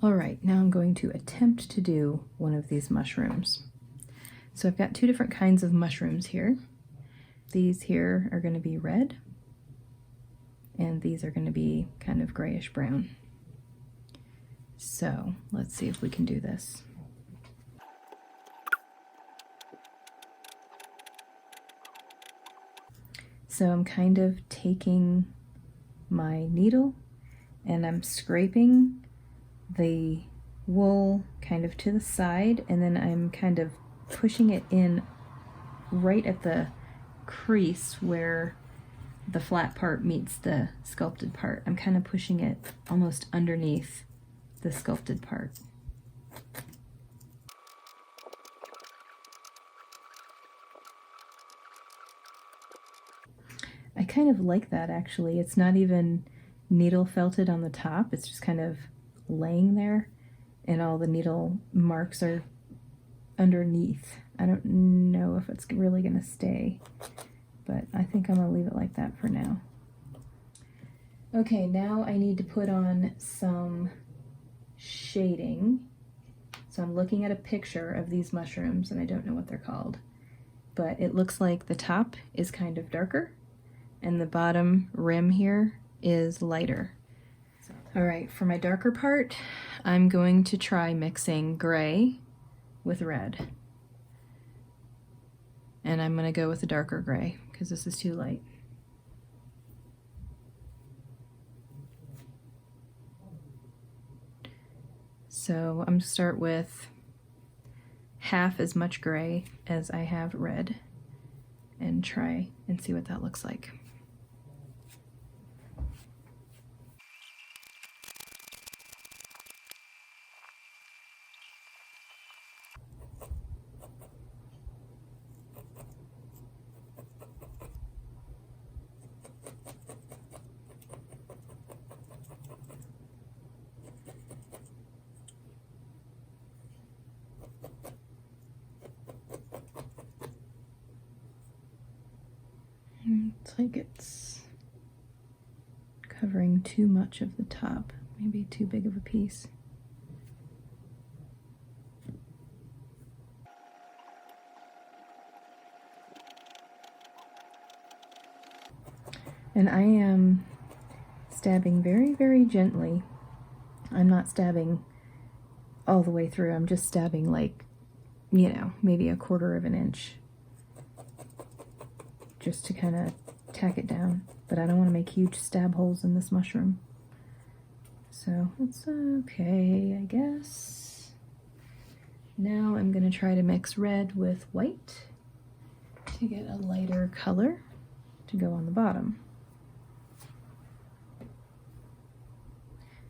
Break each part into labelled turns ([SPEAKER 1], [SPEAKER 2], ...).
[SPEAKER 1] All right, now I'm going to attempt to do one of these mushrooms. So I've got two different kinds of mushrooms here. These here are going to be red, and these are going to be kind of grayish brown. So let's see if we can do this. So I'm kind of taking my needle and I'm scraping the wool kind of to the side, and then I'm kind of pushing it in right at the crease where the flat part meets the sculpted part. I'm kind of pushing it almost underneath the sculpted part. I kind of like that actually. It's not even needle felted on the top, it's just kind of laying there and all the needle marks are underneath. I don't know if it's really gonna stay, but I think I'm gonna leave it like that for now. Okay, now I need to put on some shading. So I'm looking at a picture of these mushrooms and I don't know what they're called, but it looks like the top is kind of darker and the bottom rim here is lighter. All right, for my darker part, I'm going to try mixing gray with red. And I'm gonna go with the darker gray because this is too light. So I'm gonna start with half as much gray as I have red and try and see what that looks like. It's like it's covering too much of the top, maybe too big of a piece. And I am stabbing very, very gently. I'm not stabbing all the way through, I'm just stabbing like, you know, maybe 1/4 of an inch. Just to kind of tack it down, but I don't want to make huge stab holes in this mushroom. So it's okay, I guess. Now I'm going to try to mix red with white to get a lighter color to go on the bottom.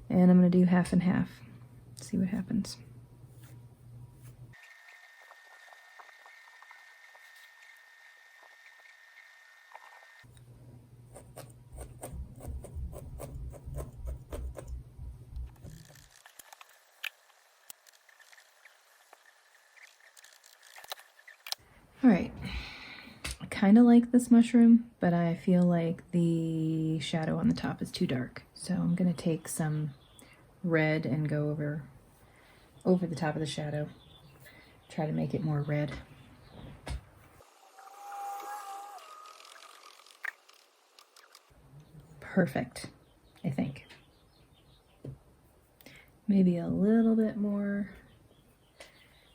[SPEAKER 1] And I'm going to do half and half, see what happens. All right, I kind of like this mushroom, but I feel like the shadow on the top is too dark. So I'm gonna take some red and go over the top of the shadow, try to make it more red. Perfect, I think. Maybe a little bit more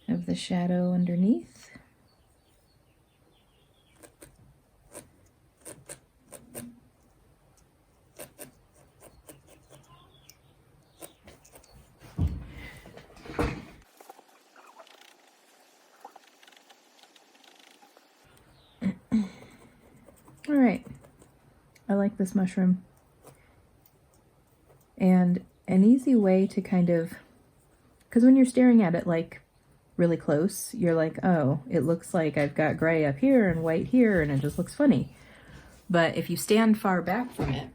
[SPEAKER 1] of the shadow underneath. All right, I like this mushroom. And an easy way to kind of, because when you're staring at it like really close, you're like, oh, it looks like I've got gray up here and white here and it just looks funny. But if you stand far back from it,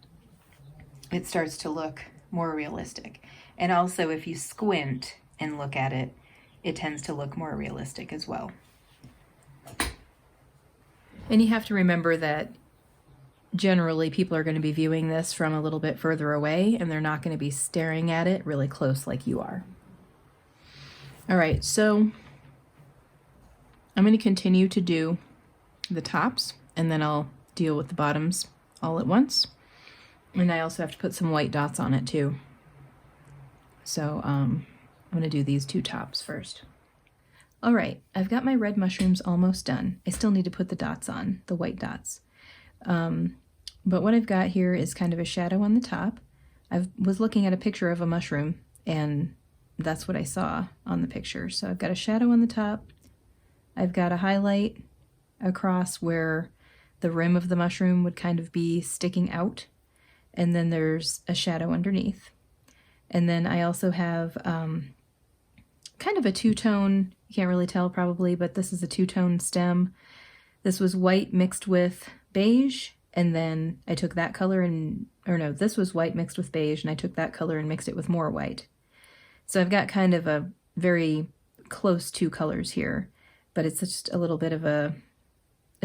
[SPEAKER 1] it starts to look more realistic. And also if you squint and look at it, it tends to look more realistic as well. And you have to remember that generally people are going to be viewing this from a little bit further away and they're not going to be staring at it really close like you are.
[SPEAKER 2] All right, so I'm going to continue to do the tops, and then I'll deal with the bottoms all at once. And I also have to put some white dots on it too. So I'm going to do these two tops first. All right, I've got my red mushrooms almost done. I still need to put the dots on, the white dots. But what I've got here is kind of a shadow on the top. I was looking at a picture of a mushroom, and that's what I saw on the picture. So I've got a shadow on the top. I've got a highlight across where the rim of the mushroom would kind of be sticking out. And then there's a shadow underneath. And then I also have kind of a two-tone, you can't really tell probably, but this is a two-tone stem. This was white mixed with beige, and then I took that color and, or no, this was white mixed with beige, and I took that color and mixed it with more white. So I've got kind of a very close two colors here, but it's just a little bit of a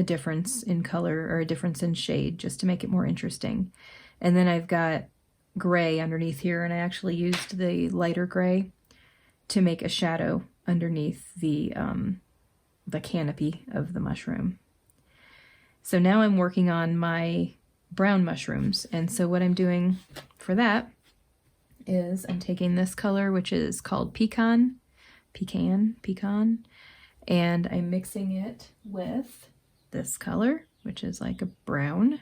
[SPEAKER 2] difference in color, or a difference in shade, just to make it more interesting. And then I've got gray underneath here, and I actually used the lighter gray to make a shadow underneath the canopy of the mushroom. So now I'm working on my brown mushrooms, and so what I'm doing for that is I'm taking this color, which is called pecan, and I'm mixing it with this color, which is like a brown,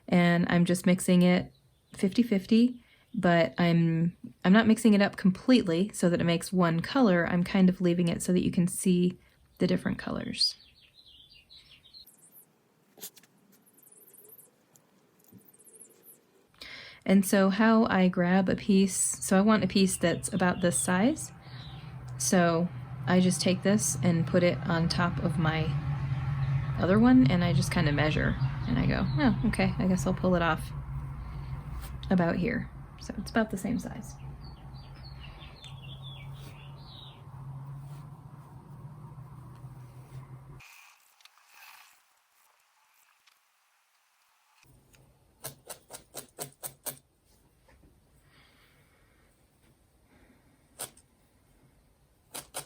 [SPEAKER 2] and I'm just mixing it 50-50, but I'm not mixing it up completely so that it makes one color. I'm kind of leaving it so that you can see the different colors. And so how I grab a piece, so I want a piece that's about this size, so I just take this and put it on top of my other one, and I just kind of measure, and I go, oh, okay, I guess I'll pull it off about here. So it's about the same size.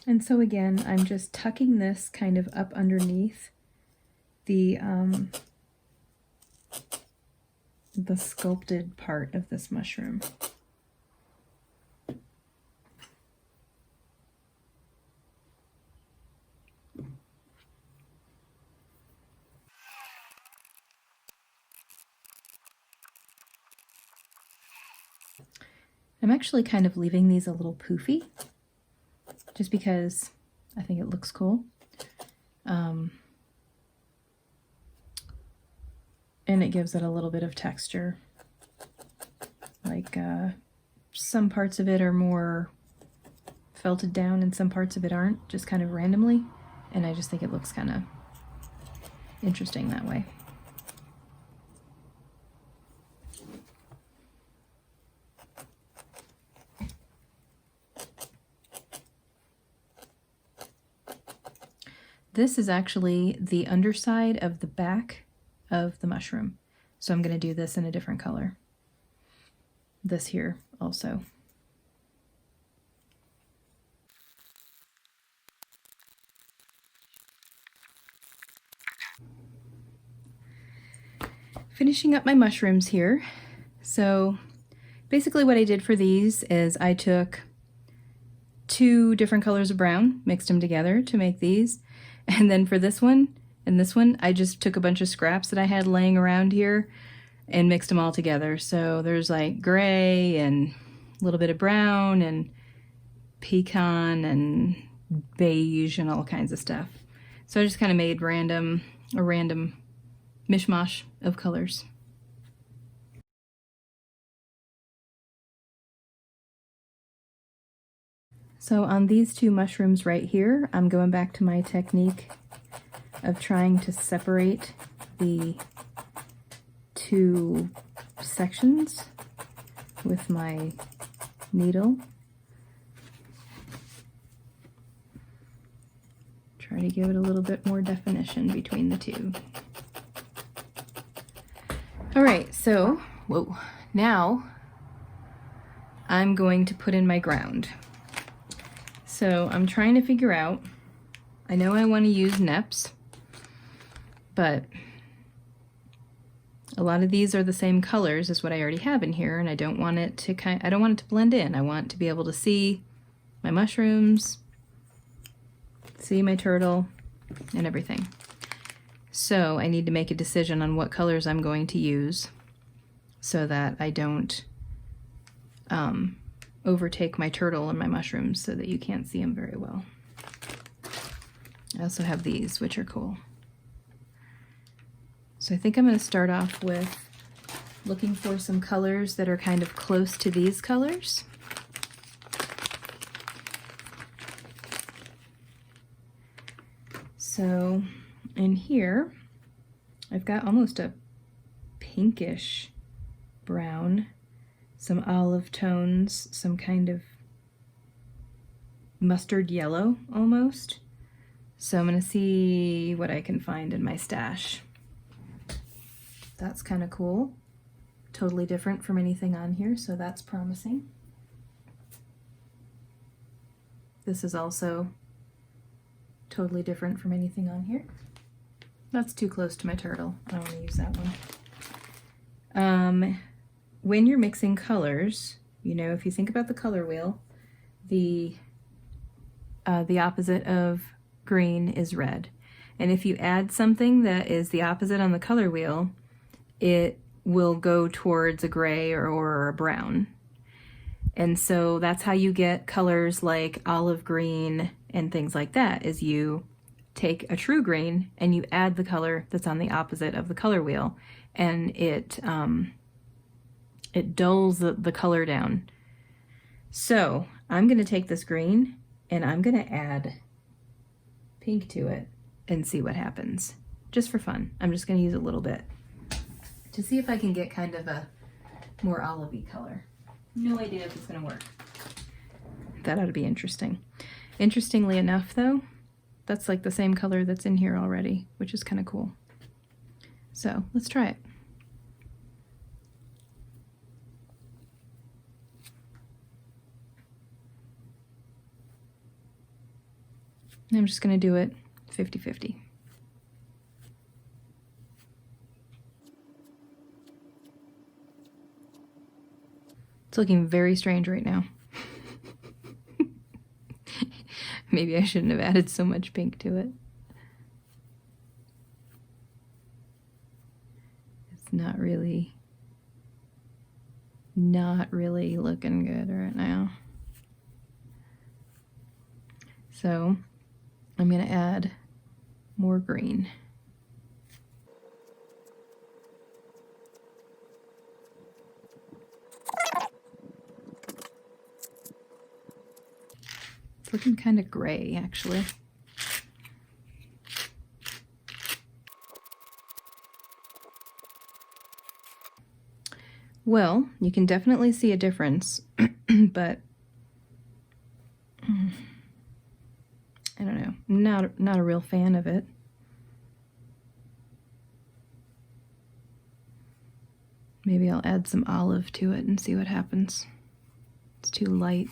[SPEAKER 2] And so again, I'm just tucking this kind of up underneath the sculpted part of this mushroom. I'm actually kind of leaving these a little poofy, just because I think it looks cool. And it gives it a little bit of texture. Like some parts of it are more felted down and some parts of it aren't, just kind of randomly. And I just think it looks kind of interesting that way. This is actually the underside of the back of the mushroom. So I'm going to do this in a different color. This here also. Finishing up my mushrooms here. So basically what I did for these is I took two different colors of brown, mixed them together to make these. And then for this one and this one, I just took a bunch of scraps that I had laying around here and mixed them all together. So there's like gray and a little bit of brown and pecan and beige and all kinds of stuff. So I just kind of made a random mishmash of colors. So on these two mushrooms right here, I'm going back to my technique of trying to separate the two sections with my needle. Try to give it a little bit more definition between the two. All right, so, whoa, now I'm going to put in my ground. So I'm trying to figure out, I know I want to use neps, but a lot of these are the same colors as what I already have in here, and I don't want it to I don't want it to blend in. I want to be able to see my mushrooms, see my turtle, and everything. So I need to make a decision on what colors I'm going to use so that I don't overtake my turtle and my mushrooms so that you can't see them very well. I also have these, which are cool. So I think I'm going to start off with looking for some colors that are kind of close to these colors. So in here, I've got almost a pinkish brown, some olive tones, some kind of mustard yellow almost. So I'm going to see what I can find in my stash. That's kind of cool. Totally different from anything on here, so that's promising. This is also totally different from anything on here. That's too close to my turtle. I don't want to use that one. When you're mixing colors, you know, if you think about the color wheel, the opposite of green is red. And if you add something that is the opposite on the color wheel, it will go towards a gray or a brown. And so that's how you get colors like olive green and things like that, is you take a true green and you add the color that's on the opposite of the color wheel, and it dulls the color down. So I'm going to take this green and I'm going to add pink to it and see what happens, just for fun. I'm just going to use a little bit to see if I can get kind of a more olivey color. No idea if it's going to work. That ought to be interesting. Interestingly enough, though, that's like the same color that's in here already, which is kind of cool. So let's try it. And I'm just going to do it 50-50. It's looking very strange right now. Maybe I shouldn't have added so much pink to it. It's not really looking good right now. So I'm going to add more green. It's looking kind of gray, actually. Well, you can definitely see a difference, but I don't know. Not a real fan of it. Maybe I'll add some olive to it and see what happens. It's too light.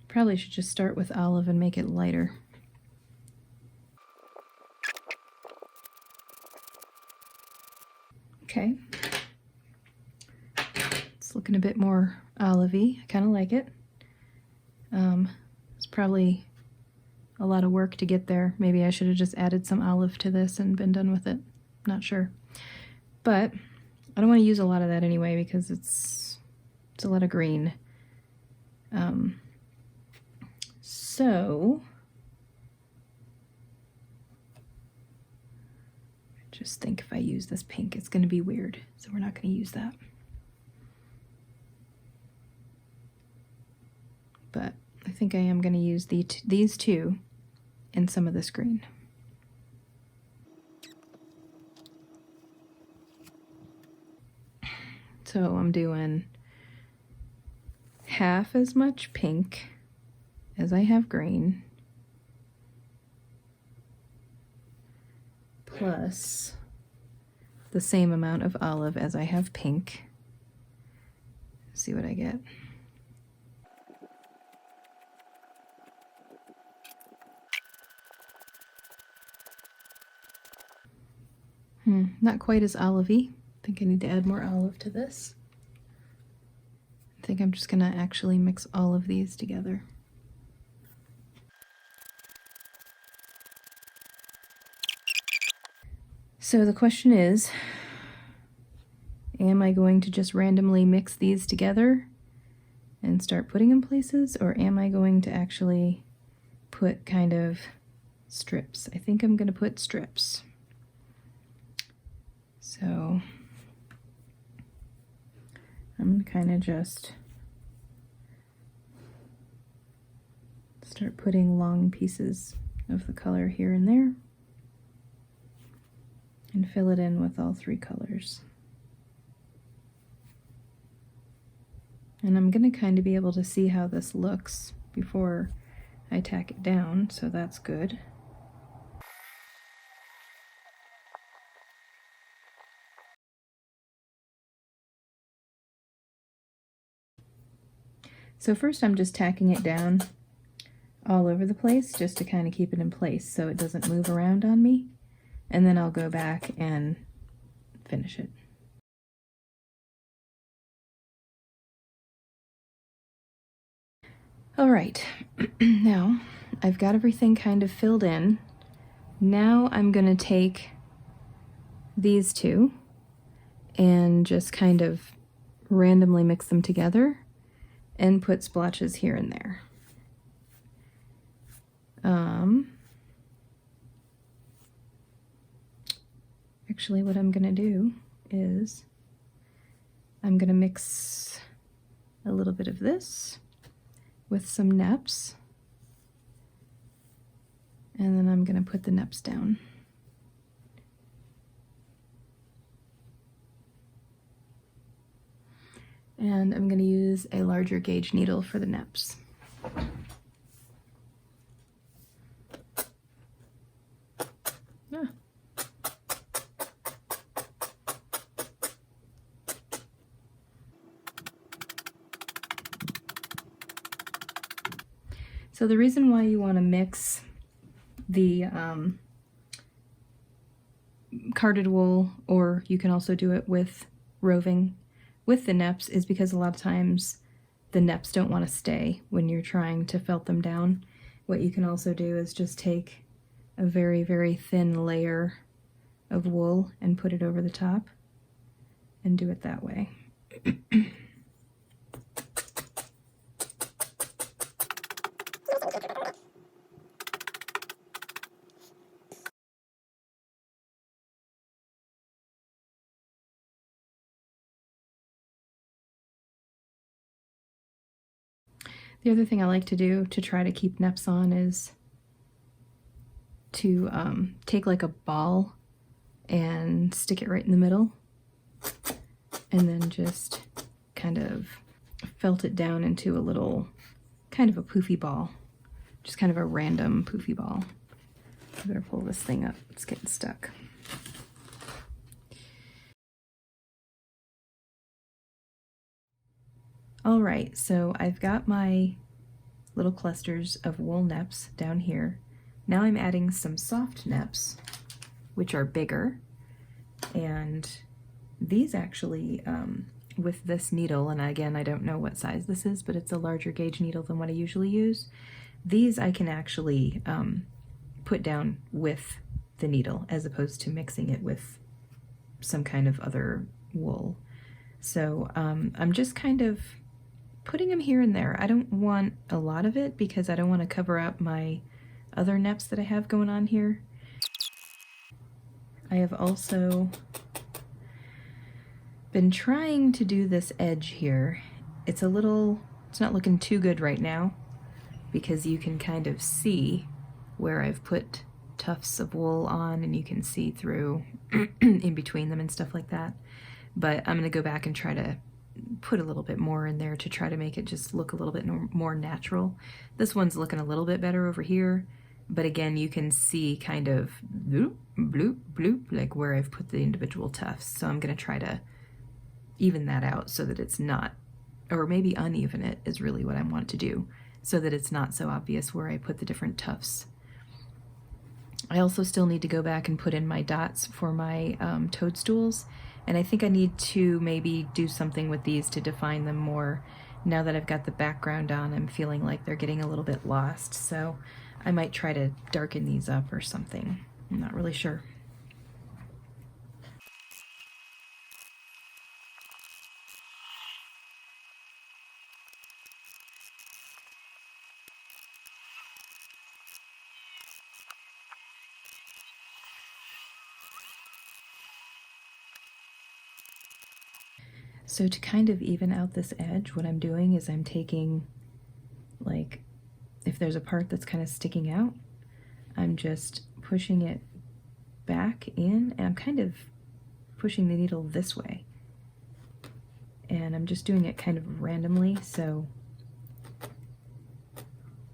[SPEAKER 2] Probably should just start with olive and make it lighter. Okay. It's looking a bit more olivey. I kind of like it. It's probably a lot of work to get there. Maybe I should have just added some olive to this and been done with it. Not sure. But I don't want to use a lot of that anyway because it's a lot of green. So I just think if I use this pink, it's going to be weird. So we're not going to use that. But I think I am going to use these two and some of this green. So I'm doing half as much pink as I have green, plus the same amount of olive as I have pink. See what I get. Not quite as olivey. I think I need to add more olive to this. I think I'm just gonna actually mix all of these together. So the question is, am I going to just randomly mix these together and start putting in places, or am I going to actually put kind of strips? I think I'm going to put strips. So I'm going to kind of just start putting long pieces of the color here and there and fill it in with all three colors. And I'm going to kind of be able to see how this looks before I tack it down, so that's good. So first I'm just tacking it down all over the place just to kind of keep it in place so it doesn't move around on me, and then I'll go back and finish it. All right, now I've got everything kind of filled in. Now I'm gonna take these two and just kind of randomly mix them together and put splotches here and there. Actually, what I'm gonna do is I'm gonna mix a little bit of this with some neps, and then I'm gonna put the neps down. And I'm gonna use a larger gauge needle for the neps. So the reason why you want to mix the carded wool, or you can also do it with roving, with the neps, is because a lot of times the neps don't want to stay when you're trying to felt them down. What you can also do is just take a very, very thin layer of wool and put it over the top and do it that way. The other thing I like to do to try to keep neps on is to take like a ball and stick it right in the middle, and then just kind of felt it down into a little, kind of a poofy ball, just kind of a random poofy ball. I better pull this thing up, it's getting stuck. All right, so I've got my little clusters of wool neps down here. Now I'm adding some soft neps, which are bigger, and these actually, with this needle, and again, I don't know what size this is, but it's a larger gauge needle than what I usually use. These I can actually put down with the needle as opposed to mixing it with some kind of other wool. So I'm just kind of putting them here and there. I don't want a lot of it because I don't want to cover up my other neps that I have going on here. I have also been trying to do this edge here. It's not looking too good right now because you can kind of see where I've put tufts of wool on, and you can see through in between them and stuff like that. But I'm gonna go back and try to put a little bit more in there to try to make it just look a little bit more natural. This one's looking a little bit better over here, but again, you can see kind of bloop, bloop, bloop, like where I've put the individual tufts. So I'm gonna try to even that out so that it's not, or maybe uneven it is really what I want to do, so that it's not so obvious where I put the different tufts. I also still need to go back and put in my dots for my toadstools, and I think I need to maybe do something with these to define them more. Now that I've got the background on, I'm feeling like they're getting a little bit lost, so I might try to darken these up or something. I'm not really sure. So to kind of even out this edge, what I'm doing is I'm taking, like, if there's a part that's kind of sticking out, I'm just pushing it back in, and I'm kind of pushing the needle this way. And I'm just doing it kind of randomly, so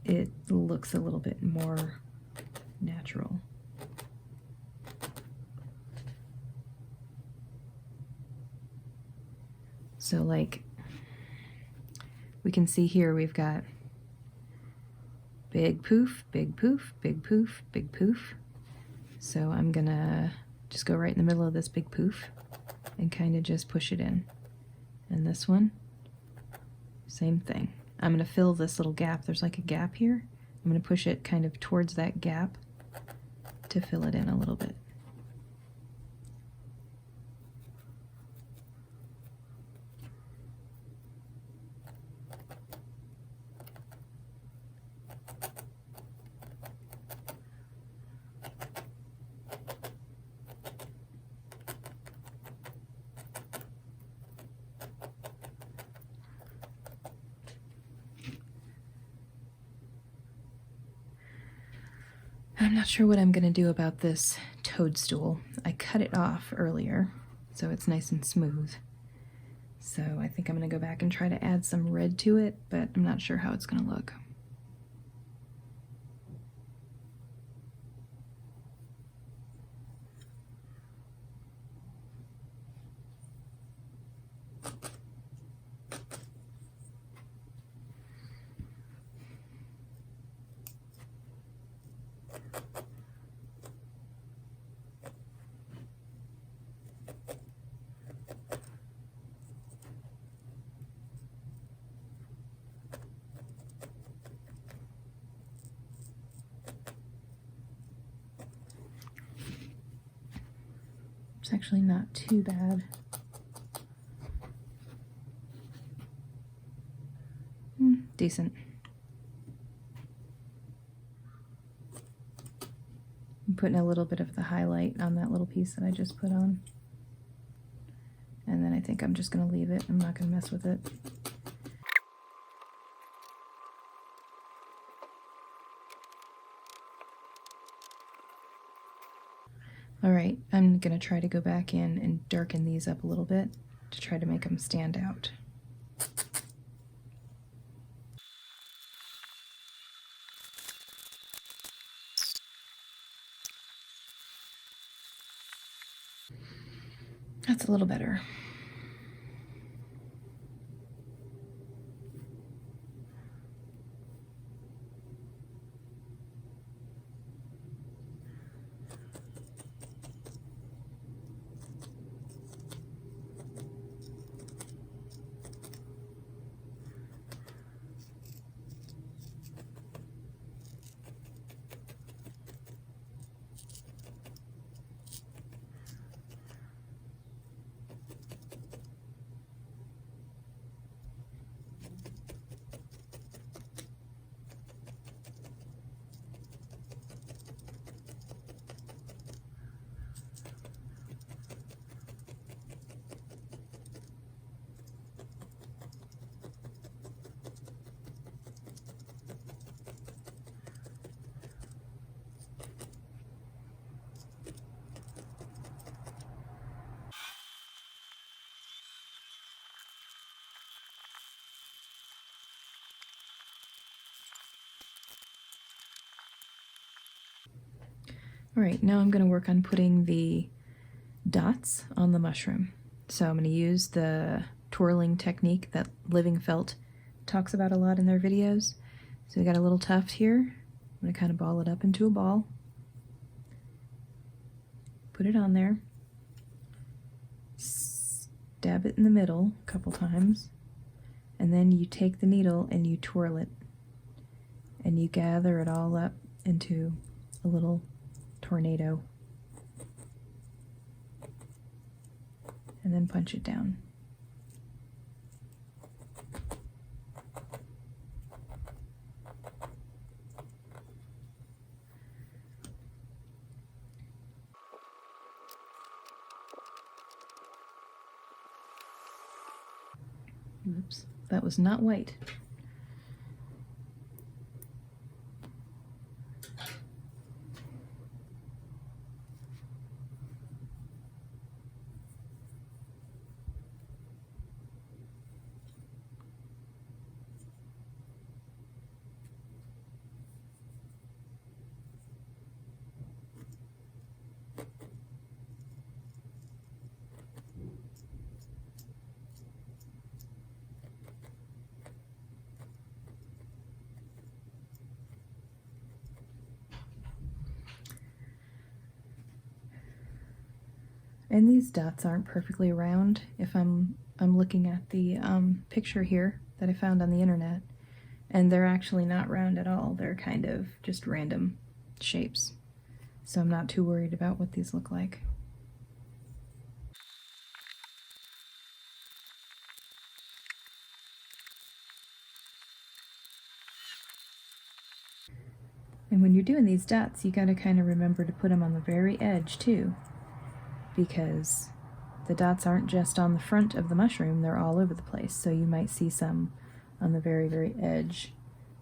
[SPEAKER 2] it looks a little bit more natural. So like, we can see here we've got big poof, big poof, big poof, big poof. So I'm gonna just go right in the middle of this big poof and kind of just push it in. And this one, same thing. I'm gonna fill this little gap. There's like a gap here. I'm gonna push it kind of towards that gap to fill it in a little bit. I'm not sure what I'm gonna do about this toadstool. I cut it off earlier, so it's nice and smooth. So I think I'm gonna go back and try to add some red to it, but I'm not sure how it's gonna look. It's actually not too bad. Decent. I'm putting a little bit of the highlight on that little piece that I just put on. And then I think I'm just gonna leave it. I'm not gonna mess with it. All right, I'm gonna try to go back in and darken these up a little bit to try to make them stand out. That's a little better. All right, now I'm gonna work on putting the dots on the mushroom. So I'm gonna use the twirling technique that Living Felt talks about a lot in their videos. So we got a little tuft here. I'm gonna kind of ball it up into a ball.
[SPEAKER 1] put it on there, stab it in the middle a couple times, and then you take the needle and you twirl it, and you gather it all up into a little tornado, and then punch it down. Oops, that was not white. And these dots aren't perfectly round. If I'm looking at the picture here that I found on the internet, and they're actually not round at all. They're kind of just random shapes. So I'm not too worried about what these look like. And when you're doing these dots, you gotta kind of remember to put them on the very edge too, because the dots aren't just on the front of the mushroom, they're all over the place. So you might see some on the very, very edge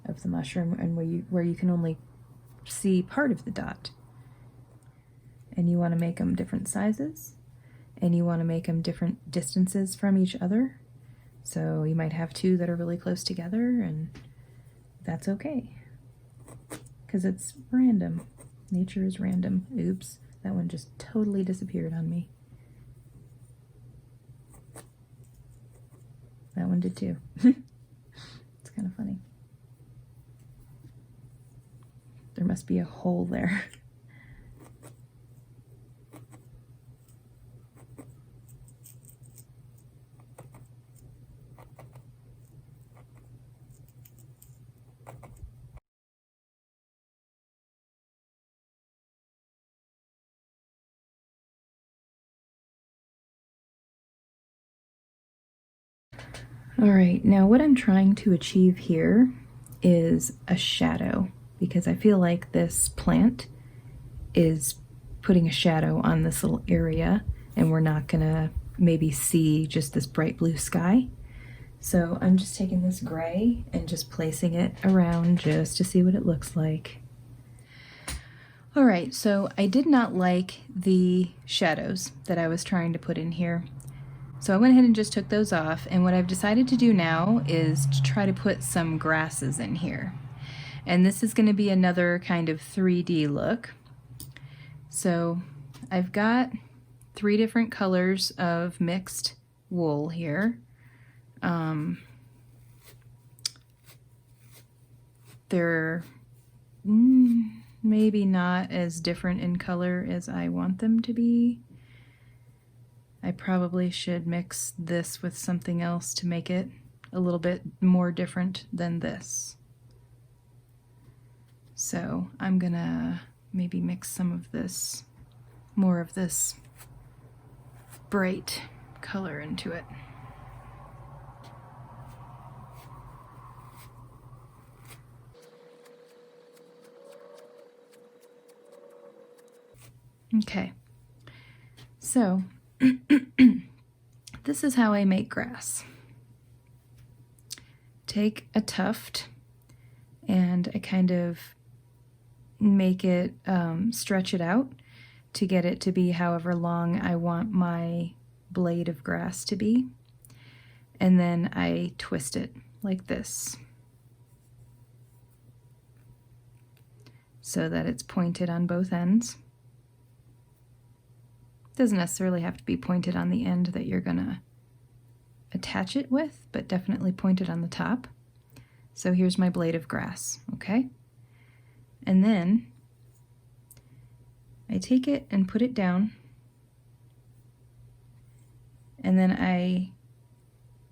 [SPEAKER 1] of the mushroom, and where you can only see part of the dot. And you want to make them different sizes, and you want to make them different distances from each other. So you might have two that are really close together, and that's okay, because it's random. Nature is random. Oops, that one just totally disappeared on me. That one did too. It's kind of funny. There must be a hole there. All right, now what I'm trying to achieve here is a shadow, because I feel like this plant is putting a shadow on this little area, and we're not gonna maybe see just this bright blue sky. So I'm just taking this gray and just placing it around just to see what it looks like. All right, so I did not like the shadows that I was trying to put in here. So I went ahead and just took those off, and what I've decided to do now is to try to put some grasses in here. And this is going to be another kind of 3D look. So I've got 3 different colors of mixed wool here. They're maybe not as different in color as I want them to be. I probably should mix this with something else to make it a little bit more different than this. So I'm gonna maybe mix some of this, more of this bright color into it. Okay, so this is how I make grass. Take a tuft and I kind of make it, stretch it out to get it to be however long I want my blade of grass to be. And then I twist it like this, so that it's pointed on both ends. Doesn't necessarily have to be pointed on the end that you're gonna attach it with, but definitely pointed on the top. So here's my blade of grass, okay? And then I take it and put it down and then I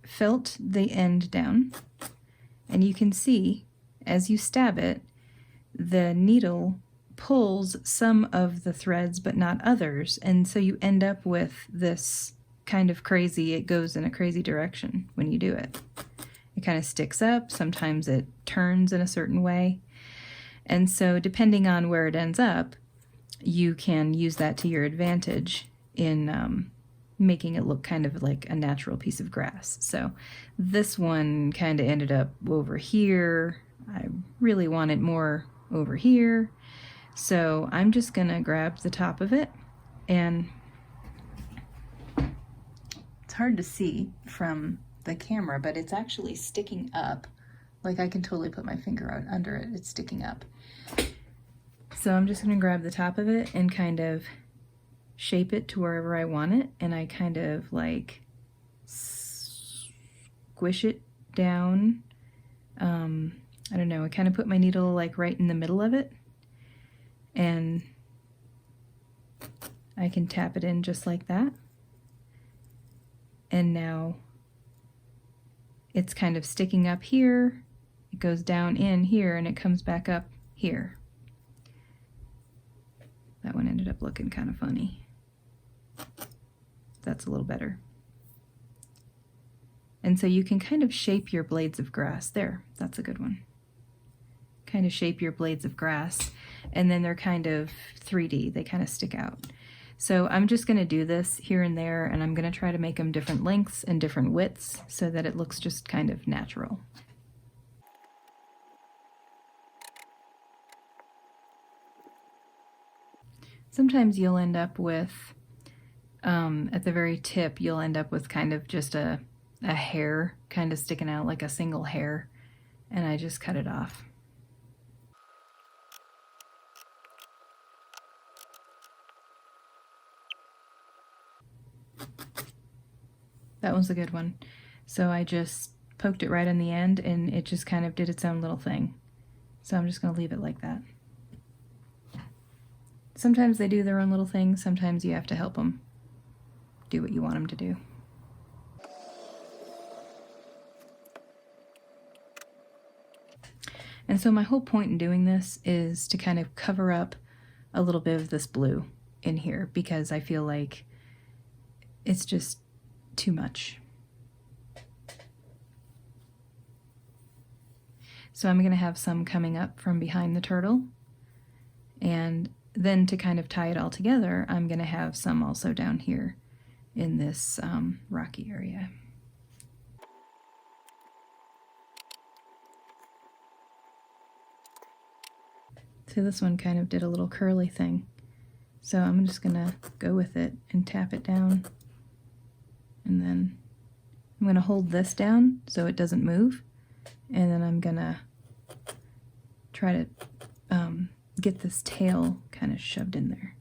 [SPEAKER 1] felt the end down, and you can see as you stab it, the needle pulls some of the threads but not others, and so you end up with this kind of crazy, it goes in a crazy direction when you do it. It kind of sticks up, sometimes it turns in a certain way, and so depending on where it ends up, you can use that to your advantage in making it look kind of like a natural piece of grass. So this one kind of ended up over here. I really want it more over here. So I'm just gonna grab the top of it, and it's hard to see from the camera, but it's actually sticking up. Like I can totally put my finger out under it, it's sticking up. So I'm just gonna grab the top of it and kind of shape it to wherever I want it, and I kind of like squish it down. I don't know, I kind of put my needle like right in the middle of it, and I can tap it in just like that. And now it's kind of sticking up here, it goes down in here, and it comes back up here. That one ended up looking kind of funny. That's a little better. And so you can kind of shape your blades of grass. There, that's a good one. Kind of shape your blades of grass, and then they're kind of 3D, they kind of stick out. So I'm just gonna do this here and there, and I'm gonna try to make them different lengths and different widths so that it looks just kind of natural. Sometimes you'll end up with, at the very tip, you'll end up with kind of just a hair kind of sticking out, like a single hair, and I just cut it off. That one's a good one. So I just poked it right on the end, and it just kind of did its own little thing. So I'm just gonna leave it like that. Sometimes they do their own little thing, sometimes you have to help them do what you want them to do. And so my whole point in doing this is to kind of cover up a little bit of this blue in here, because I feel like it's just too much. So I'm going to have some coming up from behind the turtle, and then to kind of tie it all together, I'm going to have some also down here in this rocky area. So this one kind of did a little curly thing. So I'm just going to go with it and tap it down. And then I'm going to hold this down so it doesn't move. And then I'm going to try to get this tail kind of shoved in there.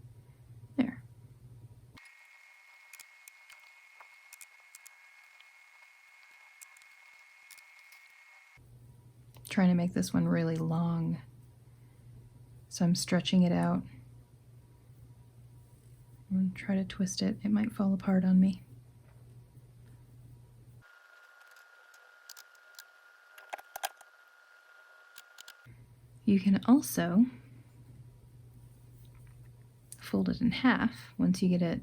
[SPEAKER 1] There. Trying to make this one really long. So I'm stretching it out. I'm going to try to twist it. It might fall apart on me. You can also fold it in half once you get it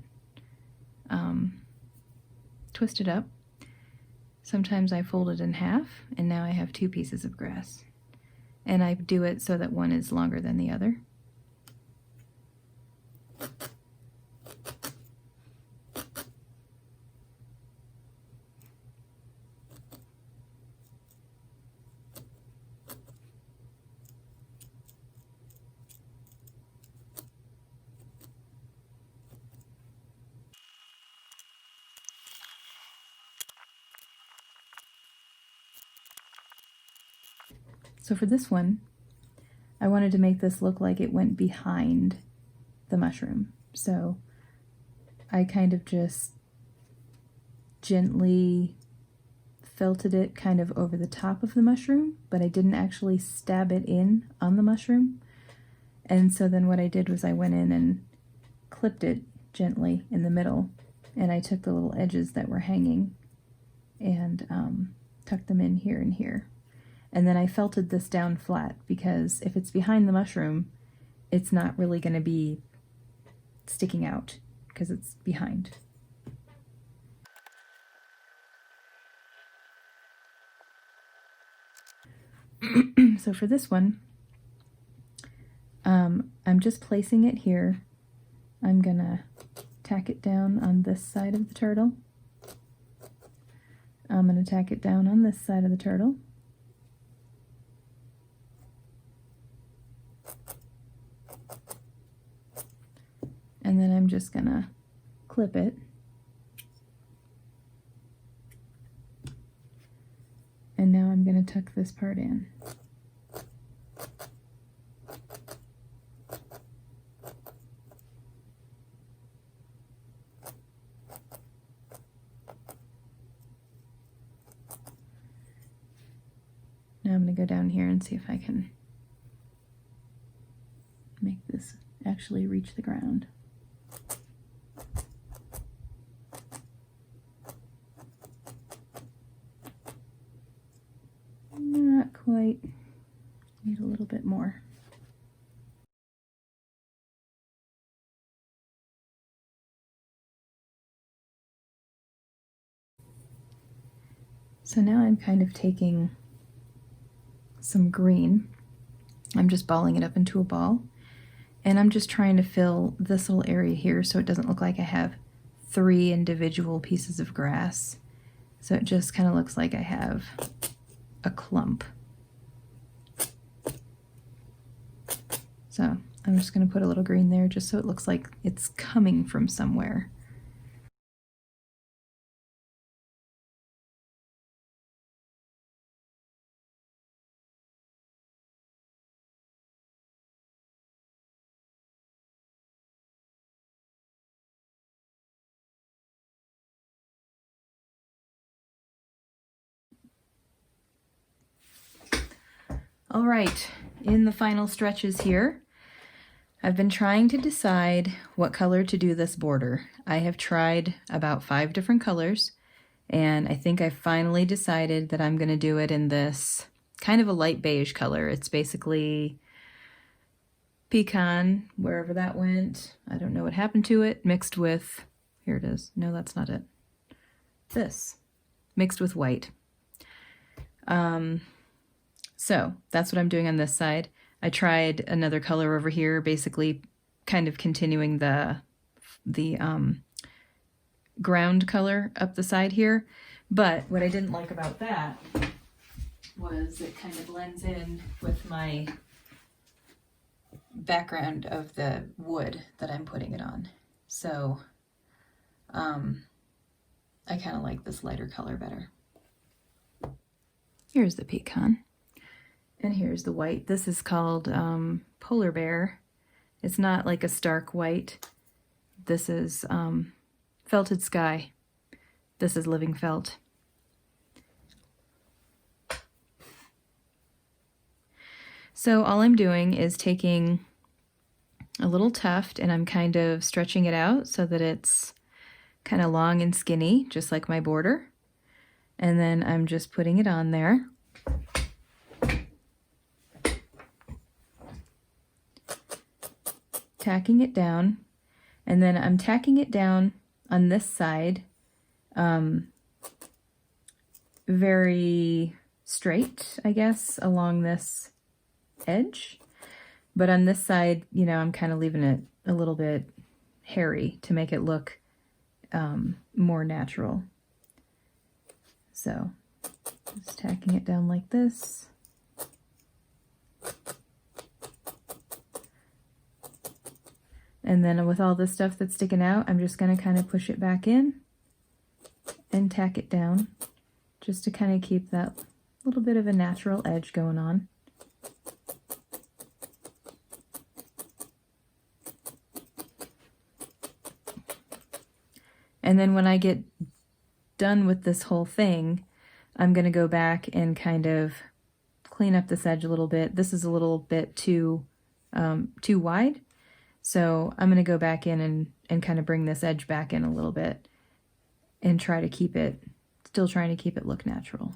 [SPEAKER 1] twisted up. Sometimes I fold it in half, and now I have two pieces of grass. And I do it so that one is longer than the other. So for this one, I wanted to make this look like it went behind the mushroom. So I kind of just gently felted it kind of over the top of the mushroom, but I didn't actually stab it in on the mushroom. And so then what I did was I went in and clipped it gently in the middle, And I took the little edges that were hanging and tucked them in here and here. And then I felted this down flat because if it's behind the mushroom, it's not really going to be sticking out because it's behind. So for this one, I'm just placing it here. I'm gonna tack it down on this side of the turtle. I'm gonna tack it down on this side of the turtle. And then I'm just gonna clip it. And now I'm gonna tuck this part in. Now I'm going to go down here and see if I can make this actually reach the ground. Not quite. Need a little bit more. So now I'm kind of taking some green. I'm just balling it up into a ball. And I'm just trying to fill this little area here so it doesn't look like I have 3 individual pieces of grass. So it just kind of looks like I have a clump. So I'm just going to put a little green there just so it looks like it's coming from somewhere. All right, in the final stretches here, I've been trying to decide what color to do this border. I have tried about 5 different colors, and I think I finally decided that I'm going to do it in this kind of a light beige color. It's basically pecan, wherever that went. I don't know what happened to it, mixed with, here it is. No, that's not it. This, mixed with white. So that's what I'm doing on this side. I tried another color over here, basically kind of continuing the ground color up the side here. But what I didn't like about that was it kind of blends in with my background of the wood that I'm putting it on. So I kind of like this lighter color better. Here's the pecan. And here's the white. This is called Polar Bear. It's not like a stark white. This is Felted Sky. This is Living Felt. So all I'm doing is taking a little tuft and I'm kind of stretching it out so that it's kind of long and skinny, just like my border. And then I'm just putting it on there. Tacking it down, and then I'm tacking it down on this side very straight, I guess, along this edge. But on this side, you know, I'm kind of leaving it a little bit hairy to make it look more natural. So just tacking it down like this. And then with all this stuff that's sticking out, I'm just going to kind of push it back in and tack it down just to kind of keep that little bit of a natural edge going on. And then when I get done with this whole thing, I'm going to go back and kind of clean up this edge a little bit. This is a little bit too wide. So I'm going to go back in and kind of bring this edge back in a little bit and try to keep it, still trying to keep it look natural.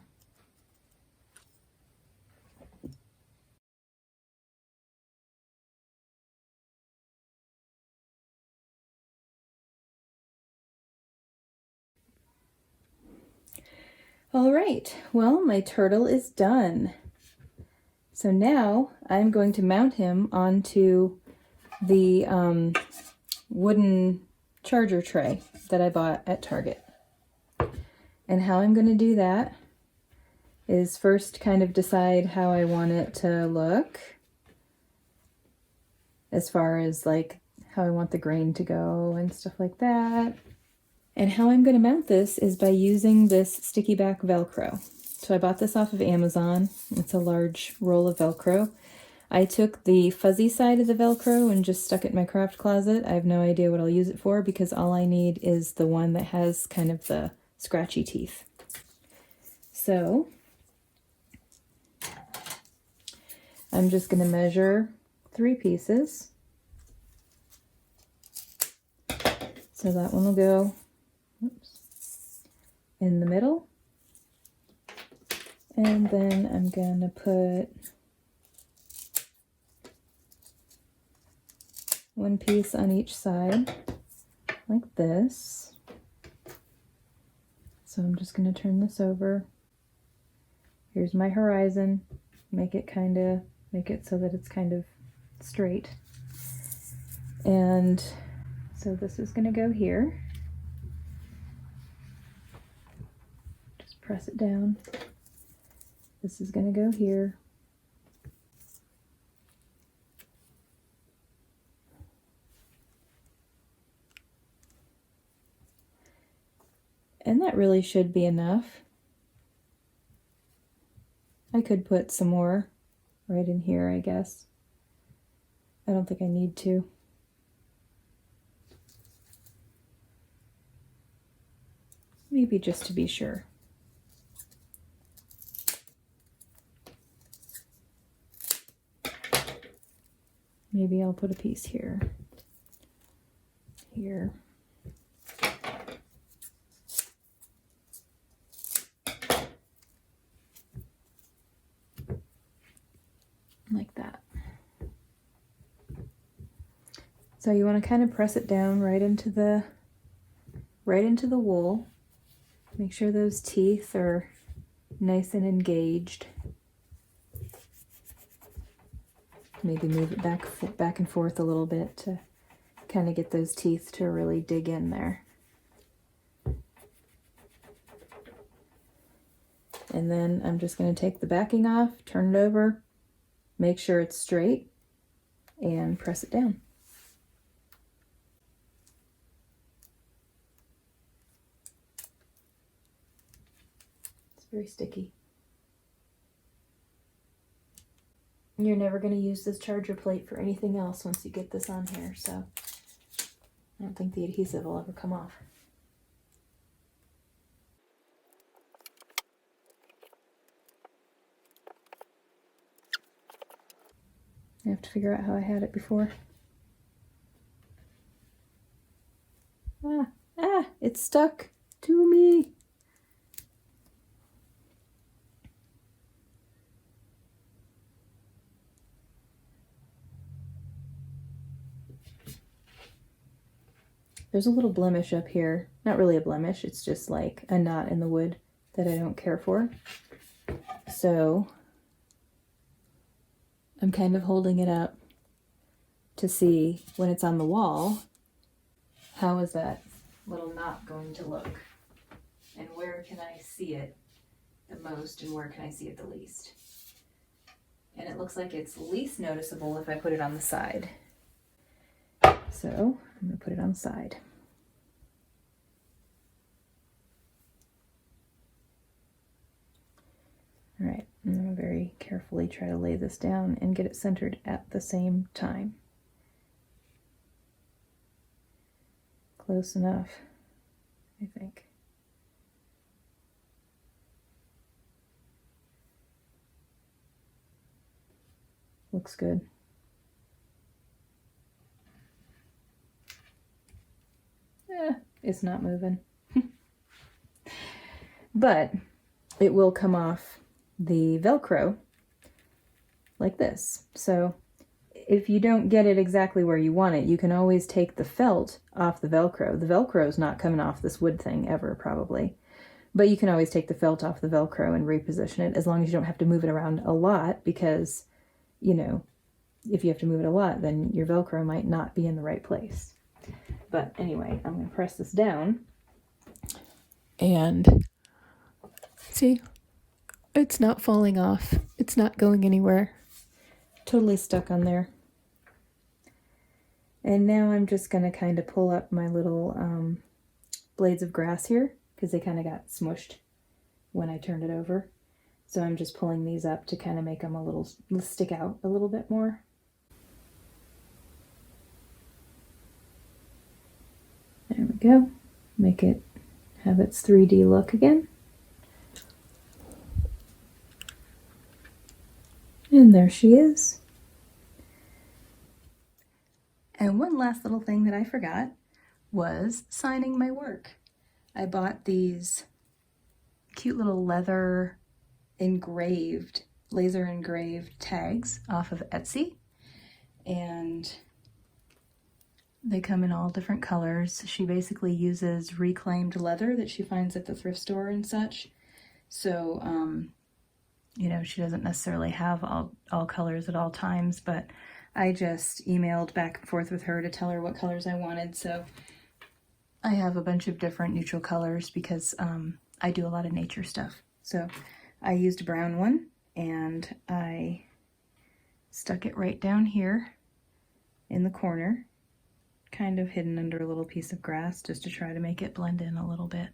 [SPEAKER 1] All right, well, my turtle is done. So now I'm going to mount him onto the wooden charger tray that I bought at Target. And how I'm going to do that is first kind of decide how I want it to look, as far as like how I want the grain to go and stuff like that. And how I'm going to mount this is by using this sticky back Velcro. So I bought this off of Amazon. It's a large roll of Velcro. I took the fuzzy side of the Velcro and just stuck it in my craft closet. I have no idea what I'll use it for because all I need is the one that has kind of the scratchy teeth. So I'm just going to measure 3 pieces. So that one will go in the middle. And then I'm going to put 1 piece on each side, like this. So I'm just going to turn this over. Here's my horizon. Make it so that it's kind of straight. And so this is going to go here. Just press it down. This is going to go here. And that really should be enough. I could put some more right in here, I guess. I don't think I need to. Maybe just to be sure. Maybe I'll put a piece here. Here. Like that. So you want to kind of press it down right into the wool. Make sure those teeth are nice and engaged. Maybe move it back and forth a little bit to kind of get those teeth to really dig in there. And then I'm just going to take the backing off, turn it over, make sure it's straight, and press it down. It's very sticky. You're never going to use this charger plate for anything else once you get this on here, so I don't think the adhesive will ever come off. I have to figure out how I had it before. It's stuck to me. There's a little blemish up here. Not really a blemish, it's just like a knot in the wood that I don't care for. So I'm kind of holding it up to see when it's on the wall, how is that little knot going to look? And where can I see it the most and where can I see it the least? And it looks like it's least noticeable if I put it on the side. So I'm going to put it on the side. All right, I'm going to very carefully try to lay this down and get it centered at the same time. Close enough, I think. Looks good. It's not moving. but it will come off the Velcro like this. So if you don't get it exactly where you want it, you can always take the felt off the Velcro. The Velcro is not coming off this wood thing ever, probably. But you can always take the felt off the Velcro and reposition it, as long as you don't have to move it around a lot, because, you know, if you have to move it a lot, then your Velcro might not be in the right place. But anyway, I'm going to press this down. And see, it's not falling off. It's not going anywhere. Totally stuck on there. And now I'm just going to kind of pull up my little blades of grass here, because they kind of got smushed when I turned it over. So I'm just pulling these up to kind of make them a little stick out a little bit more. There we go. Make it have its 3D look again. And there she is. And one last little thing that I forgot was signing my work. I bought these cute little leather engraved, laser engraved tags off of Etsy. And they come in all different colors. She basically uses reclaimed leather that she finds at the thrift store and such. So, you know, she doesn't necessarily have all colors at all times, but I just emailed back and forth with her to tell her what colors I wanted. So I have a bunch of different neutral colors because I do a lot of nature stuff. So I used a brown one and I stuck it right down here in the corner, kind of hidden under a little piece of grass, just to try to make it blend in a little bit.